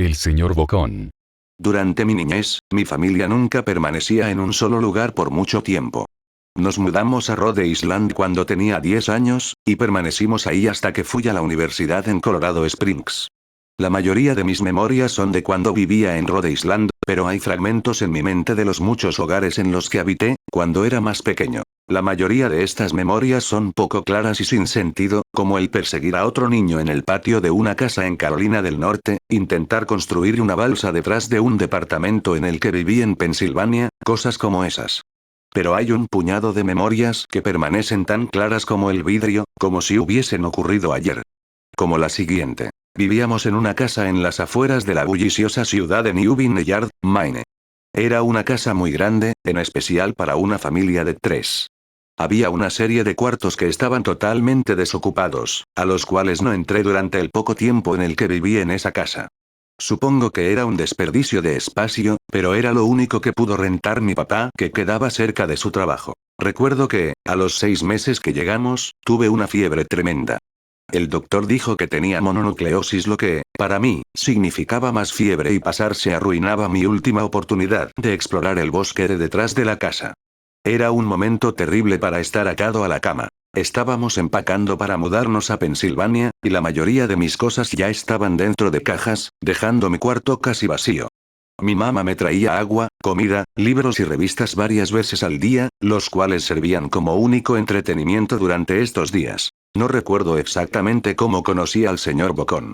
El señor Bocón. Durante mi niñez, mi familia nunca permanecía en un solo lugar por mucho tiempo. Nos mudamos a Rhode Island cuando tenía 10 años, y permanecimos ahí hasta que fui a la universidad en Colorado Springs. La mayoría de mis memorias son de cuando vivía en Rhode Island, pero hay fragmentos en mi mente de los muchos hogares en los que habité, cuando era más pequeño. La mayoría de estas memorias son poco claras y sin sentido, como el perseguir a otro niño en el patio de una casa en Carolina del Norte, intentar construir una balsa detrás de un departamento en el que viví en Pensilvania, cosas como esas. Pero hay un puñado de memorias que permanecen tan claras como el vidrio, como si hubiesen ocurrido ayer. Como la siguiente. Vivíamos en una casa en las afueras de la bulliciosa ciudad de New Vineyard, Maine. Era una casa muy grande, en especial para una familia de 3. Había una serie de cuartos que estaban totalmente desocupados, a los cuales no entré durante el poco tiempo en el que viví en esa casa. Supongo que era un desperdicio de espacio, pero era lo único que pudo rentar mi papá, que quedaba cerca de su trabajo. Recuerdo que, a los 6 meses que llegamos, tuve una fiebre tremenda. El doctor dijo que tenía mononucleosis, lo que, para mí, significaba más fiebre y pasarse arruinaba mi última oportunidad de explorar el bosque de detrás de la casa. Era un momento terrible para estar atado a la cama. Estábamos empacando para mudarnos a Pensilvania, y la mayoría de mis cosas ya estaban dentro de cajas, dejando mi cuarto casi vacío. Mi mamá me traía agua, comida, libros y revistas varias veces al día, los cuales servían como único entretenimiento durante estos días. No recuerdo exactamente cómo conocí al señor Bocón.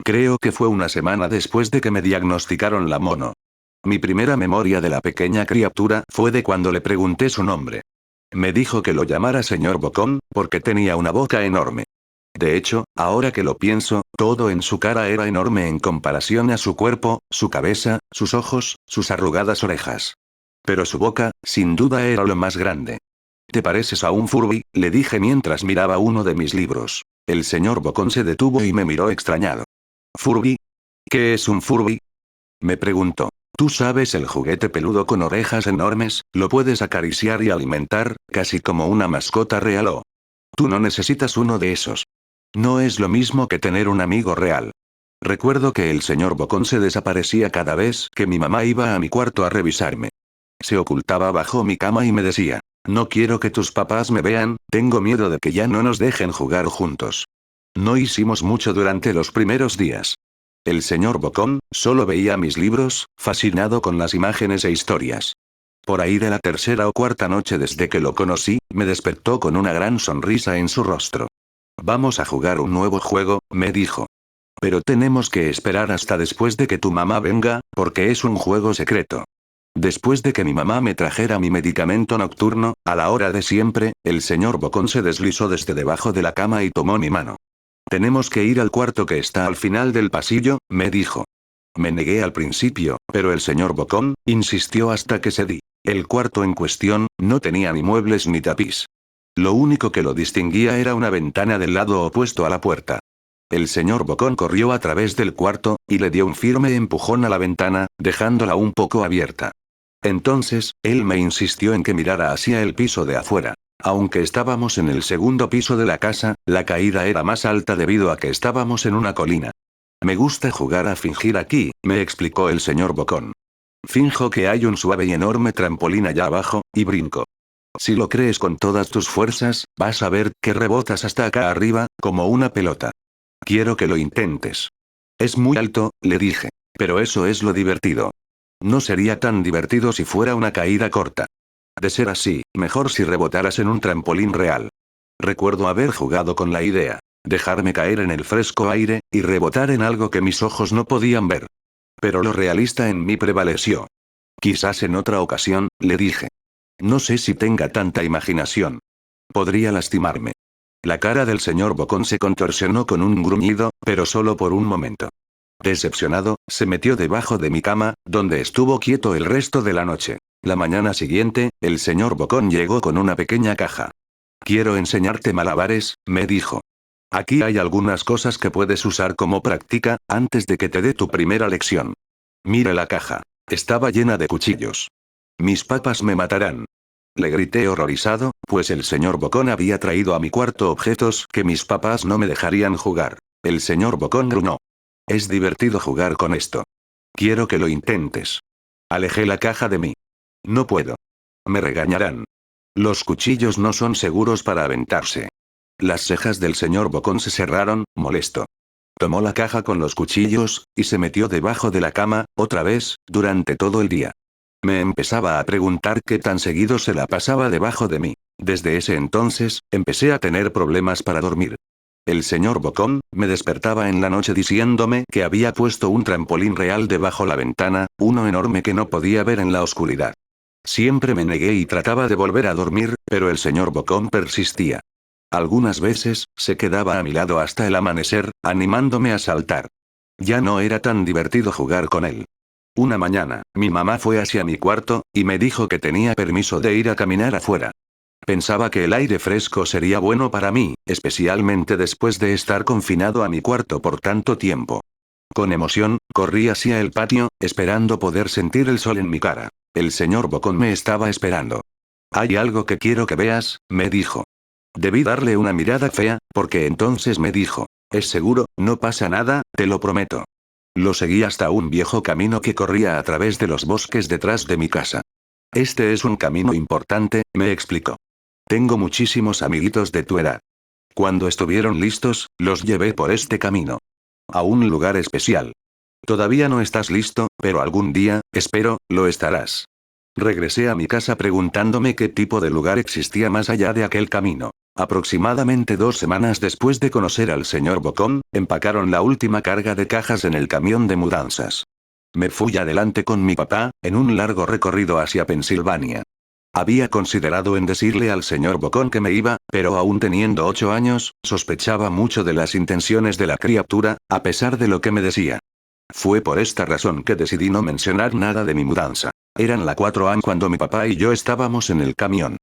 Creo que fue una semana después de que me diagnosticaron la mono. Mi primera memoria de la pequeña criatura fue de cuando le pregunté su nombre. Me dijo que lo llamara señor Bocón, porque tenía una boca enorme. De hecho, ahora que lo pienso, todo en su cara era enorme en comparación a su cuerpo, su cabeza, sus ojos, sus arrugadas orejas. Pero su boca, sin duda, era lo más grande. ¿Te pareces a un Furby?, le dije mientras miraba uno de mis libros. El señor Bocón se detuvo y me miró extrañado. ¿Furby? ¿Qué es un Furby?, me preguntó. Tú sabes, el juguete peludo con orejas enormes, lo puedes acariciar y alimentar, casi como una mascota real o... Tú no necesitas uno de esos. No es lo mismo que tener un amigo real. Recuerdo que el señor Bocón se desaparecía cada vez que mi mamá iba a mi cuarto a revisarme. Se ocultaba bajo mi cama y me decía, no quiero que tus papás me vean, tengo miedo de que ya no nos dejen jugar juntos. No hicimos mucho durante los primeros días. El señor Bocón solo veía mis libros, fascinado con las imágenes e historias. Por ahí de la tercera o cuarta noche desde que lo conocí, me despertó con una gran sonrisa en su rostro. Vamos a jugar un nuevo juego, me dijo. Pero tenemos que esperar hasta después de que tu mamá venga, porque es un juego secreto. Después de que mi mamá me trajera mi medicamento nocturno, a la hora de siempre, el señor Bocón se deslizó desde debajo de la cama y tomó mi mano. Tenemos que ir al cuarto que está al final del pasillo, me dijo. Me negué al principio, pero el señor Bocón insistió hasta que cedí. El cuarto en cuestión no tenía ni muebles ni tapiz. Lo único que lo distinguía era una ventana del lado opuesto a la puerta. El señor Bocón corrió a través del cuarto, y le dio un firme empujón a la ventana, dejándola un poco abierta. Entonces, él me insistió en que mirara hacia el piso de afuera. Aunque estábamos en el segundo piso de la casa, la caída era más alta debido a que estábamos en una colina. Me gusta jugar a fingir aquí, me explicó el señor Bocón. Finjo que hay un suave y enorme trampolín allá abajo, y brinco. Si lo crees con todas tus fuerzas, vas a ver que rebotas hasta acá arriba, como una pelota. Quiero que lo intentes. Es muy alto, le dije. Pero eso es lo divertido. No sería tan divertido si fuera una caída corta. De ser así, mejor si rebotaras en un trampolín real. Recuerdo haber jugado con la idea. Dejarme caer en el fresco aire, y rebotar en algo que mis ojos no podían ver. Pero lo realista en mí prevaleció. Quizás en otra ocasión, le dije. No sé si tenga tanta imaginación. Podría lastimarme. La cara del señor Bocón se contorsionó con un gruñido, pero solo por un momento. Decepcionado, se metió debajo de mi cama, donde estuvo quieto el resto de la noche. La mañana siguiente, el señor Bocón llegó con una pequeña caja. Quiero enseñarte malabares, me dijo. Aquí hay algunas cosas que puedes usar como práctica, antes de que te dé tu primera lección. Mira la caja. Estaba llena de cuchillos. Mis papás me matarán. Le grité horrorizado, pues el señor Bocón había traído a mi cuarto objetos que mis papás no me dejarían jugar. El señor Bocón gruñó. Es divertido jugar con esto. Quiero que lo intentes. Alejé la caja de mí. No puedo. Me regañarán. Los cuchillos no son seguros para aventarse. Las cejas del señor Bocón se cerraron, molesto. Tomó la caja con los cuchillos, y se metió debajo de la cama, otra vez, durante todo el día. Me empezaba a preguntar qué tan seguido se la pasaba debajo de mí. Desde ese entonces, empecé a tener problemas para dormir. El señor Bocón me despertaba en la noche diciéndome que había puesto un trampolín real debajo la ventana, uno enorme que no podía ver en la oscuridad. Siempre me negué y trataba de volver a dormir, pero el señor Bocón persistía. Algunas veces, se quedaba a mi lado hasta el amanecer, animándome a saltar. Ya no era tan divertido jugar con él. Una mañana, mi mamá fue hacia mi cuarto, y me dijo que tenía permiso de ir a caminar afuera. Pensaba que el aire fresco sería bueno para mí, especialmente después de estar confinado a mi cuarto por tanto tiempo. Con emoción, corrí hacia el patio, esperando poder sentir el sol en mi cara. El señor Bocón me estaba esperando. «Hay algo que quiero que veas», me dijo. Debí darle una mirada fea, porque entonces me dijo: «Es seguro, no pasa nada, te lo prometo». Lo seguí hasta un viejo camino que corría a través de los bosques detrás de mi casa. «Este es un camino importante», me explicó. «Tengo muchísimos amiguitos de tu edad. Cuando estuvieron listos, los llevé por este camino. A un lugar especial. Todavía no estás listo, pero algún día, espero, lo estarás». Regresé a mi casa preguntándome qué tipo de lugar existía más allá de aquel camino. Aproximadamente 2 semanas después de conocer al señor Bocón, empacaron la última carga de cajas en el camión de mudanzas. Me fui adelante con mi papá, en un largo recorrido hacia Pensilvania. Había considerado en decirle al señor Bocón que me iba, pero aún teniendo 8 años, sospechaba mucho de las intenciones de la criatura, a pesar de lo que me decía. Fue por esta razón que decidí no mencionar nada de mi mudanza. Eran las 4 am cuando mi papá y yo estábamos en el camión.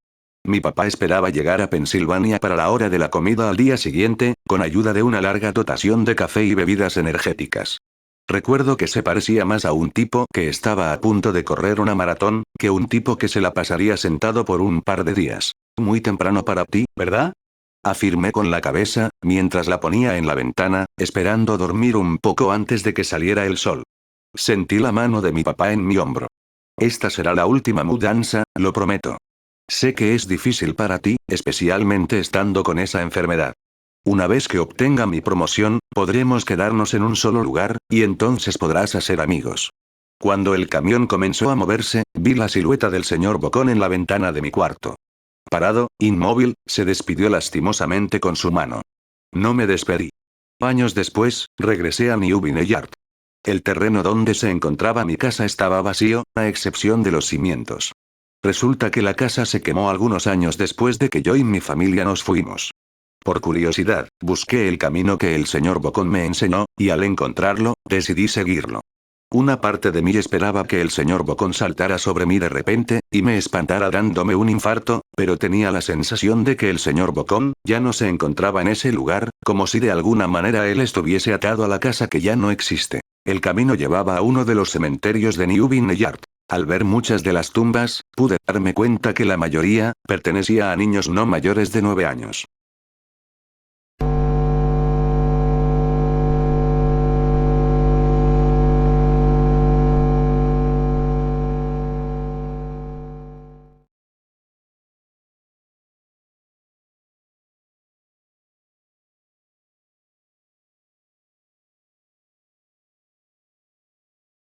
Mi papá esperaba llegar a Pensilvania para la hora de la comida al día siguiente, con ayuda de una larga dotación de café y bebidas energéticas. Recuerdo que se parecía más a un tipo que estaba a punto de correr una maratón, que un tipo que se la pasaría sentado por un par de días. «Muy temprano para ti, ¿verdad?», afirmé con la cabeza, mientras la ponía en la ventana, esperando dormir un poco antes de que saliera el sol. Sentí la mano de mi papá en mi hombro. «Esta será la última mudanza, lo prometo. Sé que es difícil para ti, especialmente estando con esa enfermedad. Una vez que obtenga mi promoción, podremos quedarnos en un solo lugar, y entonces podrás hacer amigos». Cuando el camión comenzó a moverse, vi la silueta del señor Bocón en la ventana de mi cuarto. Parado, inmóvil, se despidió lastimosamente con su mano. No me despedí. Años después, regresé a New Vineyard. El terreno donde se encontraba mi casa estaba vacío, a excepción de los cimientos. Resulta que la casa se quemó algunos años después de que yo y mi familia nos fuimos. Por curiosidad, busqué el camino que el señor Bocón me enseñó, y al encontrarlo, decidí seguirlo. Una parte de mí esperaba que el señor Bocón saltara sobre mí de repente, y me espantara dándome un infarto, pero tenía la sensación de que el señor Bocón ya no se encontraba en ese lugar, como si de alguna manera él estuviese atado a la casa que ya no existe. El camino llevaba a uno de los cementerios de New Vineyard. Al ver muchas de las tumbas, pude darme cuenta que la mayoría pertenecía a niños no mayores de 9 años.